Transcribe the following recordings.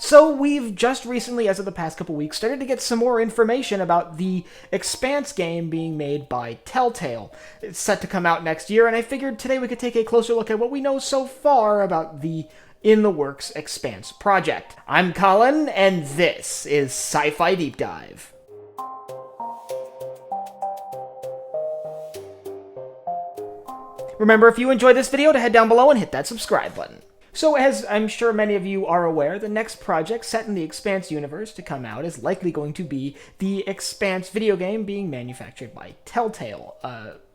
So we've just recently, as of the past couple weeks, started to get some more information about the Expanse game being made by Telltale. It's set to come out next year, and I figured today we could take a closer look at what we know so far about the in-the-works Expanse project. I'm Colin, and this is Sci-Fi Deep Dive. Remember, if you enjoyed this video, to head down below and hit that subscribe button. So, as I'm sure many of you are aware, the next project set in the Expanse universe to come out is likely going to be the Expanse video game being manufactured by Telltale.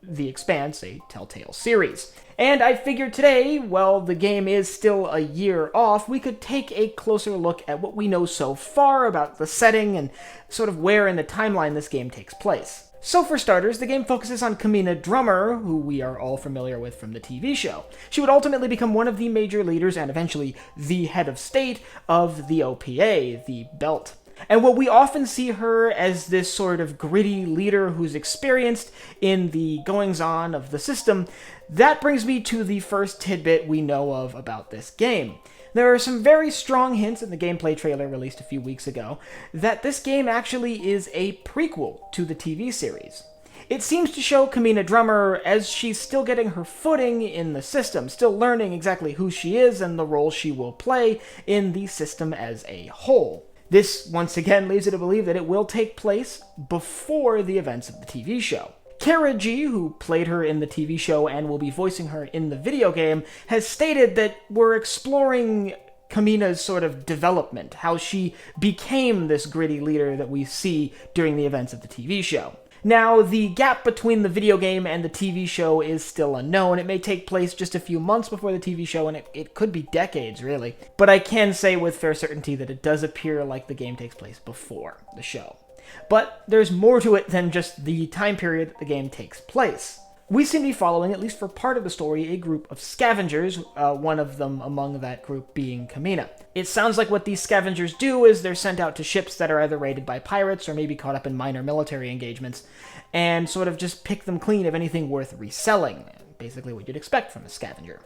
The Expanse, a Telltale series. And I figured today, while the game is still a year off, we could take a closer look at what we know so far about the setting and sort of where in the timeline this game takes place. So for starters, the game focuses on Kamina Drummer, who we are all familiar with from the TV show. She would ultimately become one of the major leaders and eventually the head of state of the OPA, the Belt. And while we often see her as this sort of gritty leader who's experienced in the goings-on of the system, that brings me to the first tidbit we know of about this game. There are some very strong hints in the gameplay trailer released a few weeks ago that this game actually is a prequel to the TV series. It seems to show Kamina Drummer as she's still getting her footing in the system, still learning exactly who she is and the role she will play in the system as a whole. This, once again, leads you to believe that it will take place before the events of the TV show. Kara G, who played her in the TV show and will be voicing her in the video game, has stated that we're exploring Kamina's sort of development, how she became this gritty leader that we see during the events of the TV show. Now, the gap between the video game and the TV show is still unknown. It may take place just a few months before the TV show, and it could be decades, really. But I can say with fair certainty that it does appear like the game takes place before the show. But there's more to it than just the time period that the game takes place. We seem to be following, at least for part of the story, a group of Scavengers, one of them among that group being Kamina. It sounds like what these Scavengers do is they're sent out to ships that are either raided by pirates or maybe caught up in minor military engagements, and sort of just pick them clean of anything worth reselling. Basically what you'd expect from a scavenger.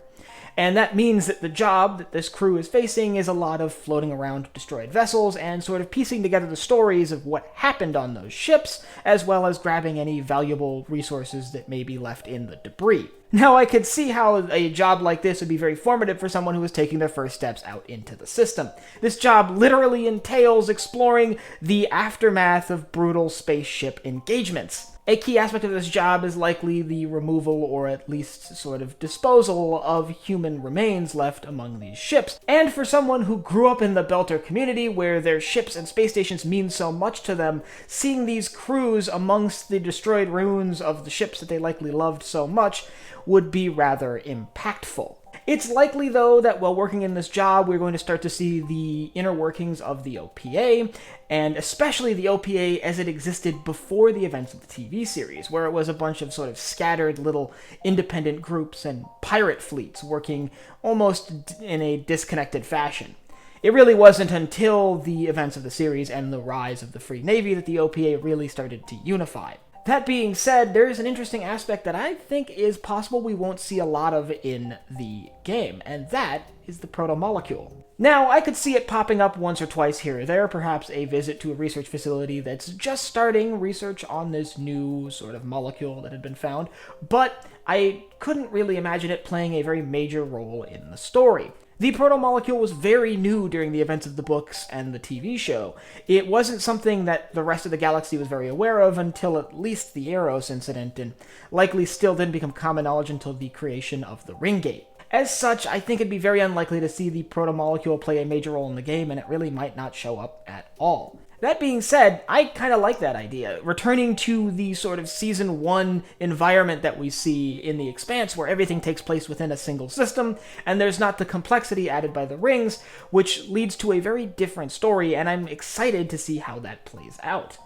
And that means that the job that this crew is facing is a lot of floating around destroyed vessels and sort of piecing together the stories of what happened on those ships, as well as grabbing any valuable resources that may be left in the debris. Now, I could see how a job like this would be very formative for someone who is taking their first steps out into the system. This job literally entails exploring the aftermath of brutal spaceship engagements. A key aspect of this job is likely the removal, or at least sort of disposal, of human remains left among these ships. And for someone who grew up in the Belter community, where their ships and space stations mean so much to them, seeing these crews amongst the destroyed ruins of the ships that they likely loved so much would be rather impactful. It's likely, though, that while working in this job, we're going to start to see the inner workings of the OPA, and especially the OPA as it existed before the events of the TV series, where it was a bunch of sort of scattered little independent groups and pirate fleets working almost in a disconnected fashion. It really wasn't until the events of the series and the rise of the Free Navy that the OPA really started to unify. That being said, there is an interesting aspect that I think is possible we won't see a lot of in the game, and that is the proto-molecule. Now, I could see it popping up once or twice here or there, perhaps a visit to a research facility that's just starting research on this new sort of molecule that had been found, but I couldn't really imagine it playing a very major role in the story. The proto-molecule was very new during the events of the books and the TV show. It wasn't something that the rest of the galaxy was very aware of until at least the Eros incident, and likely still didn't become common knowledge until the creation of the Ring Gate. As such, I think it'd be very unlikely to see the proto-molecule play a major role in the game, and it really might not show up at all. That being said, I kind of like that idea, returning to the sort of Season 1 environment that we see in the Expanse, where everything takes place within a single system, and there's not the complexity added by the rings, which leads to a very different story, and I'm excited to see how that plays out.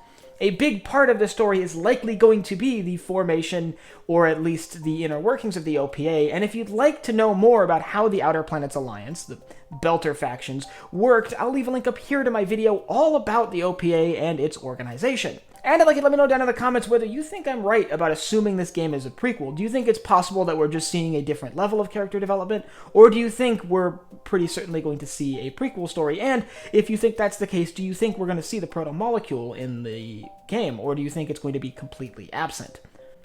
A big part of the story is likely going to be the formation, or at least the inner workings of the OPA, and if you'd like to know more about how the Outer Planets Alliance, the Belter factions, worked, I'll leave a link up here to my video all about the OPA and its organization. And I'd like you to let me know down in the comments whether you think I'm right about assuming this game is a prequel. Do you think it's possible that we're just seeing a different level of character development? Or do you think we're pretty certainly going to see a prequel story? And if you think that's the case, do you think we're going to see the proto-molecule in the game? Or do you think it's going to be completely absent?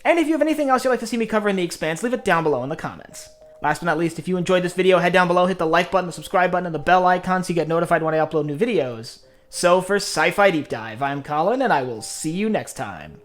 And if you have anything else you'd like to see me cover in The Expanse, leave it down below in the comments. Last but not least, if you enjoyed this video, head down below, hit the like button, the subscribe button, and the bell icon so you get notified when I upload new videos. So for Sci-Fi Deep Dive, I'm Colin, and I will see you next time.